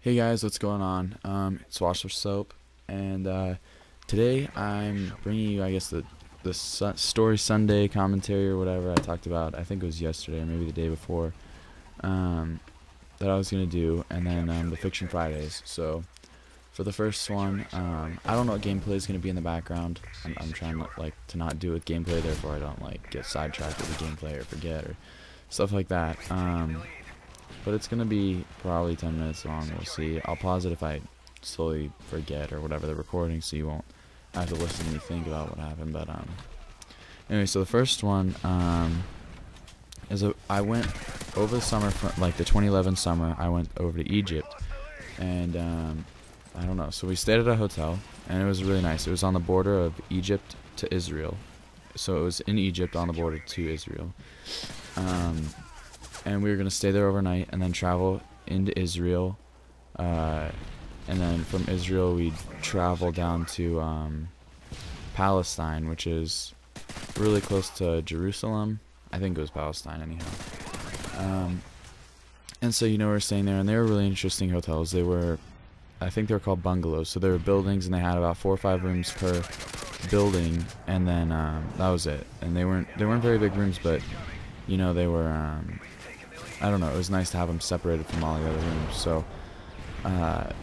Hey guys, what's going on? It's Wash with Soap, and today I'm bringing you, I guess, the Story Sunday commentary or whatever I talked about. I think it was yesterday or maybe the day before that I was gonna do, and then the Fiction Fridays. So for the first one, I don't know what gameplay is gonna be in the background. I'm trying to not do with gameplay, therefore I don't get sidetracked with the gameplay or forget or stuff like that. But it's going to be probably 10 minutes long, we'll see. I'll pause it if I slowly forget or whatever the recording, so you won't have to listen to me think about what happened. But anyway, so the first one I went over the summer, the 2011 summer, I went over to Egypt. And I don't know, so we stayed at a hotel, and it was really nice. It was on the border of Egypt to Israel. So it was in Egypt on the border to Israel. And we were going to stay there overnight and then travel into Israel. And then from Israel, we'd travel down to Palestine, which is really close to Jerusalem. I think it was Palestine, anyhow. And so, we were staying there, and they were really interesting hotels. I think they were called bungalows. So they were buildings, and they had about 4 or 5 rooms per building, and then that was it. And they weren't very big rooms, but, they were... I don't know, it was nice to have them separated from all the other rooms. So at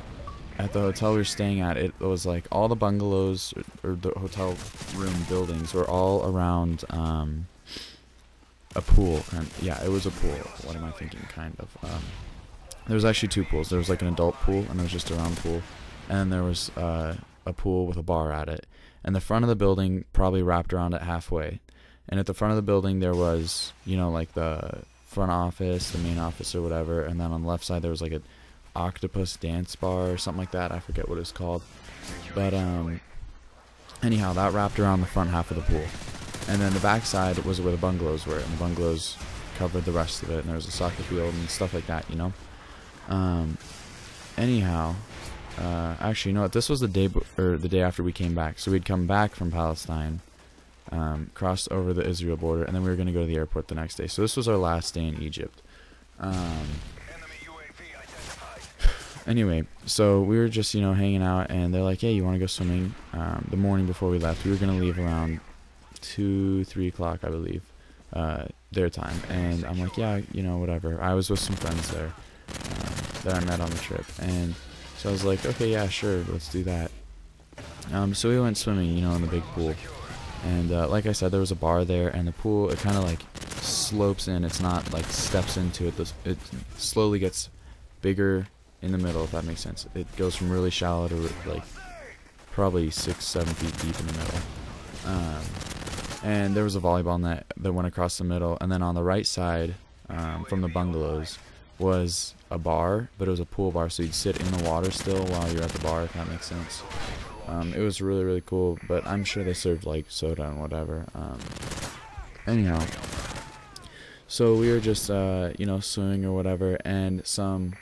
the hotel we were staying at, it was like all the bungalows or the hotel room buildings were all around a pool. Yeah, it was a pool. What am I thinking? Kind of. There was actually 2 pools. There was like an adult pool, and there was just a round pool, and then there was a pool with a bar at it. And the front of the building probably wrapped around it halfway. And at the front of the building there was, like the front office, the main office or whatever, and then on the left side there was like an octopus dance bar or something like that. I forget what it's called, but anyhow, that wrapped around the front half of the pool, and then the back side was where the bungalows were, and the bungalows covered the rest of it, and there was a soccer field and stuff like that. Anyhow, actually, this was the day after we came back. So we'd come back from Palestine, crossed over the Israel border, and then we were going to go to the airport the next day. So this was our last day in Egypt. Anyway, so we were just, hanging out, and they're like, hey, you want to go swimming? The morning before we left, we were going to leave around 2, 3 o'clock, I believe, their time. And I'm like, yeah, whatever. I was with some friends there that I met on the trip. And so I was like, okay, yeah, sure, let's do that. So we went swimming, in the big pool. And like I said, there was a bar there, and the pool, it kind of slopes in. It's not steps into it. It slowly gets bigger in the middle, if that makes sense. It goes from really shallow to probably 6, 7 feet deep in the middle. And there was a volleyball net that went across the middle, and then on the right side from the bungalows was a bar, but it was a pool bar, so you'd sit in the water still while you're at the bar, if that makes sense. It was really, really cool, but I'm sure they served soda and whatever. Anyhow, so we were just swimming or whatever, and some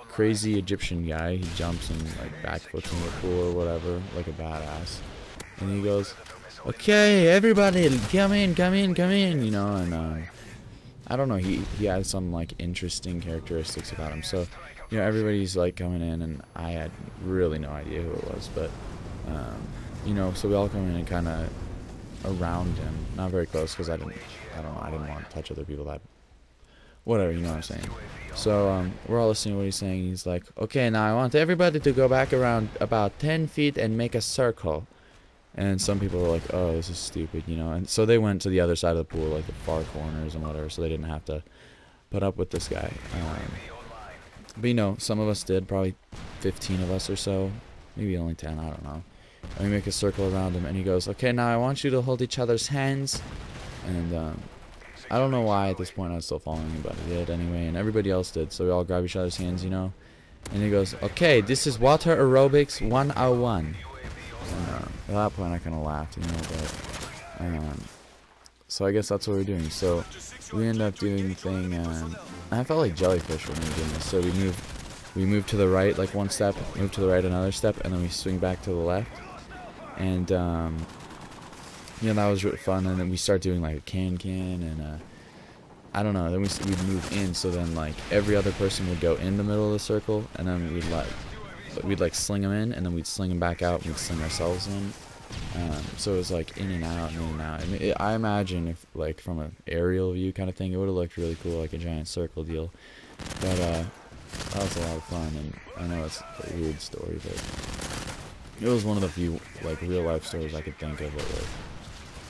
crazy Egyptian guy, he jumps and backflips in the pool or whatever, like a badass, and he goes, okay, everybody, come in, and I don't know, he had some interesting characteristics about him. So everybody's coming in, and I had really no idea who it was, but so we all come in and kind of around him, not very close, because I didn't want to touch other people. That whatever, you know what I'm saying. So we're all listening to what he's saying. He's like, okay, now I want everybody to go back around about 10 feet and make a circle. And some people were like, oh, this is stupid, and so they went to the other side of the pool, the far corners and whatever, so they didn't have to put up with this guy. But some of us did, probably 15 of us or so, maybe only 10, I don't know. And we make a circle around him, and he goes, okay, now I want you to hold each other's hands. And I don't know why at this point I was still following him, but I did anyway, and everybody else did, so we all grab each other's hands, And he goes, okay, this is water aerobics 101. And at that point I kind of laughed, but so I guess that's what we're doing. So we end up doing the thing, and I felt like jellyfish when we were doing this. So we move to the right one step, move to the right another step, and then we swing back to the left. And that was really fun. And then we start doing a can, and I don't know. Then we'd move in, so then like every other person would go in the middle of the circle, and then we'd like sling them in, and then we'd sling them back out, and we'd sling ourselves in. So it was like in and out and in and out. I mean, I imagine if like from an aerial view kind of thing, it would have looked really cool, like a giant circle deal. But that was a lot of fun, and I know it's a weird story, but it was one of the few like real life stories I could think of that were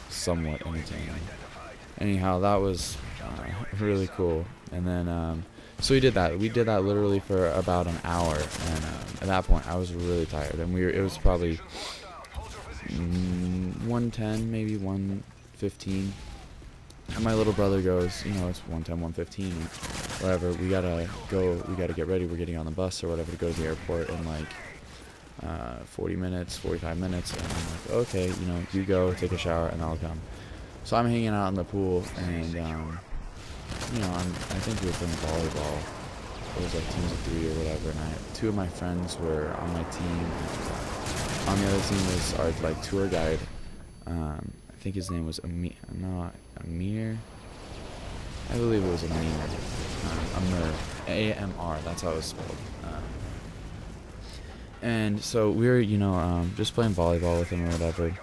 somewhat entertaining. Anyhow, that was really cool. And then so we did that. We did that literally for about an hour, and at that point I was really tired, and it was probably 1:10, maybe 1:15. And my little brother goes, you know, it's 1:10, 1:15, whatever. We gotta get ready. We're getting on the bus or whatever to go to the airport in like 40 minutes, 45 minutes. And I'm like, okay, you know, you go take a shower and I'll come. So I'm hanging out in the pool, and you know, I think we were playing volleyball. It was like teams of 3 or whatever, and two of my friends were on my team. On the other team was our like tour guide. I think his name was Amir. I believe it was Amir. Amir. A-M-R. That's how it was spelled. And so we were, you know, just playing volleyball with him or whatever.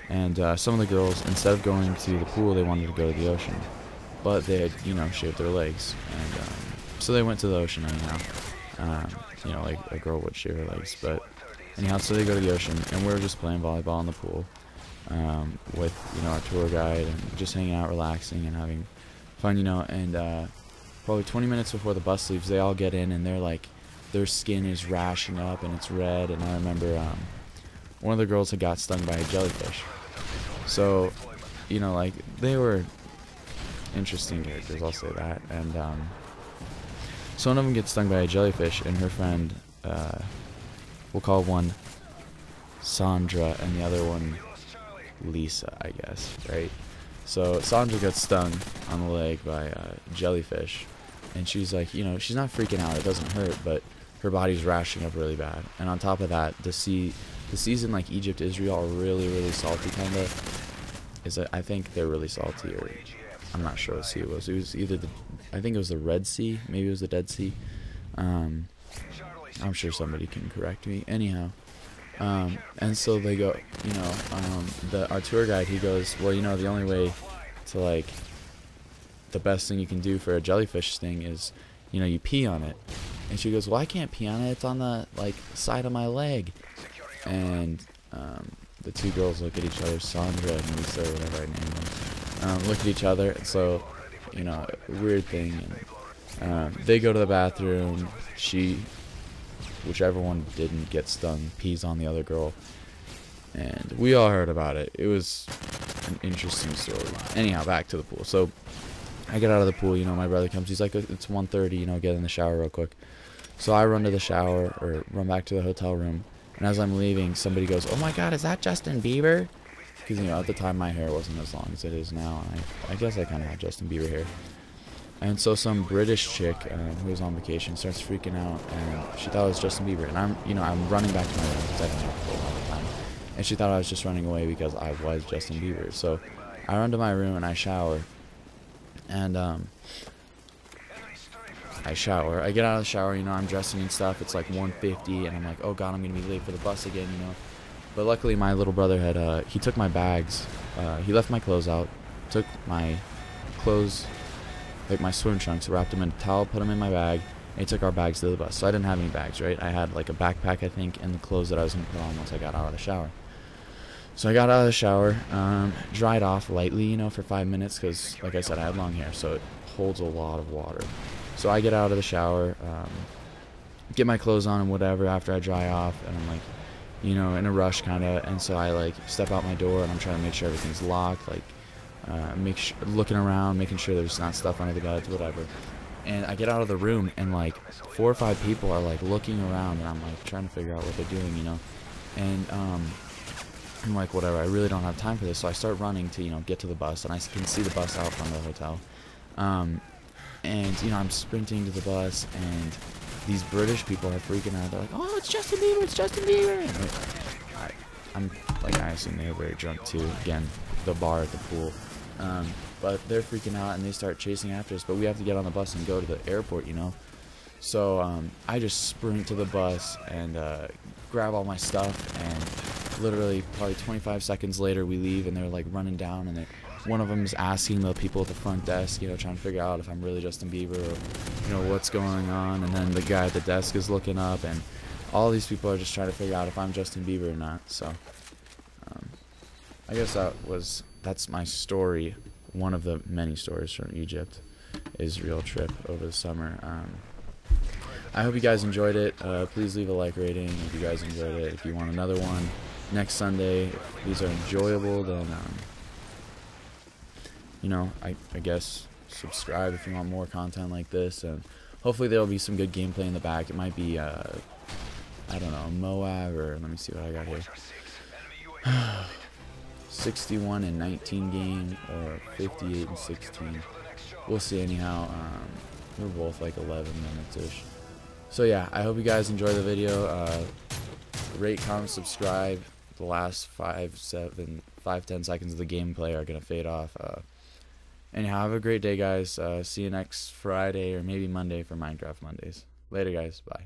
And some of the girls, instead of going to the pool, they wanted to go to the ocean. But they had, you know, shaved their legs. And so they went to the ocean anyhow. You know, like a girl would shave her legs. But anyhow, so they go to the ocean, and we're just playing volleyball in the pool with, you know, our tour guide, and just hanging out, relaxing, and having fun, you know. And probably 20 minutes before the bus leaves, they all get in, and they're like, their skin is rashing up, and it's red. And I remember one of the girls had got stung by a jellyfish. So, you know, like, they were interesting characters, I'll say that. And so one of them gets stung by a jellyfish, and her friend, we'll call one Sandra and the other one Lisa, I guess, right? So Sandra gets stung on the leg by a jellyfish, and she's like, you know, she's not freaking out, it doesn't hurt, but her body's rashing up really bad. And on top of that, the seas in like Egypt, Israel are really, really salty, kind of. I think they're really salty, or I'm not sure what sea it was. It was either I think it was the Red Sea, maybe it was the Dead Sea. I'm sure somebody can correct me. Anyhow, and so they go, you know, our tour guide, he goes, well, you know, the only way to, like, the best thing you can do for a jellyfish sting is, you know, you pee on it. And she goes, well, I can't pee on it, it's on the, like, side of my leg. And the two girls look at each other, Sandra and Lisa, or whatever I named them, look at each other. So, you know, weird thing. And they go to the bathroom. Whichever one didn't get stung, pees on the other girl. And we all heard about it. It was an interesting story. Anyhow, back to the pool. So I get out of the pool, you know, my brother comes. He's like, it's 1:30, you know, get in the shower real quick. So I run to the shower, or run back to the hotel room. And as I'm leaving, somebody goes, oh my God, is that Justin Bieber? Because, you know, at the time my hair wasn't as long as it is now. And I guess I kind of had Justin Bieber hair. And so some British chick who was on vacation starts freaking out, and she thought it was Justin Bieber. And I'm running back to my room because I didn't have a phone all the time. And she thought I was just running away because I was Justin Bieber. So I run to my room and I shower. And I shower. I get out of the shower, you know, I'm dressing and stuff. It's like 1:50, and I'm like, oh God, I'm going to be late for the bus again, you know. But luckily my little brother had, he took my bags. He left my clothes out, took my clothes, like my swim trunks, wrapped them in a towel, put them in my bag, and he took our bags to the bus. So I didn't have any bags, right? I had like a backpack, I think, and the clothes that I was going to put on once I got out of the shower. So I got out of the shower, dried off lightly, you know, for 5 minutes, because, like I said, I had long hair, so it holds a lot of water. So I get out of the shower, get my clothes on and whatever after I dry off, and I'm like, you know, in a rush kind of, and so I like step out my door, and I'm trying to make sure everything's locked, like, looking around, making sure there's not stuff under the beds, whatever. And I get out of the room, and like 4 or 5 people are like looking around, and I'm like trying to figure out what they're doing, you know. And I'm like, whatever, I really don't have time for this. So I start running to, you know, get to the bus, and I can see the bus out front of the hotel. And, you know, I'm sprinting to the bus, and these British people are freaking out. They're like, oh, it's Justin Bieber, it's Justin Bieber. And I'm like, I assume they were very drunk too. Again, the bar at the pool. But they're freaking out and they start chasing after us, but we have to get on the bus and go to the airport, you know. So I just sprint to the bus and grab all my stuff, and literally probably 25 seconds later we leave, and they're like running down, and one of them's asking the people at the front desk, you know, trying to figure out if I'm really Justin Bieber, or, you know, what's going on. And then the guy at the desk is looking up, and all these people are just trying to figure out if I'm Justin Bieber or not. So I guess that's my story, one of the many stories from Egypt, Israel trip over the summer. I hope you guys enjoyed it. Please leave a like rating if you guys enjoyed it. If you want another one next Sunday, if these are enjoyable, then you know, I guess subscribe if you want more content like this, and hopefully there will be some good gameplay in the back. It might be I don't know, Moab, or let me see what I got here. 61 and 19 game, or 58 and 16. We'll see. Anyhow, we're both like 11 minutes ish. So yeah, I hope you guys enjoy the video. Rate, comment, subscribe. The last 5-10 seconds of the gameplay are gonna fade off. Anyhow, have a great day, guys. See you next Friday or maybe Monday for Minecraft Mondays. Later, guys. Bye.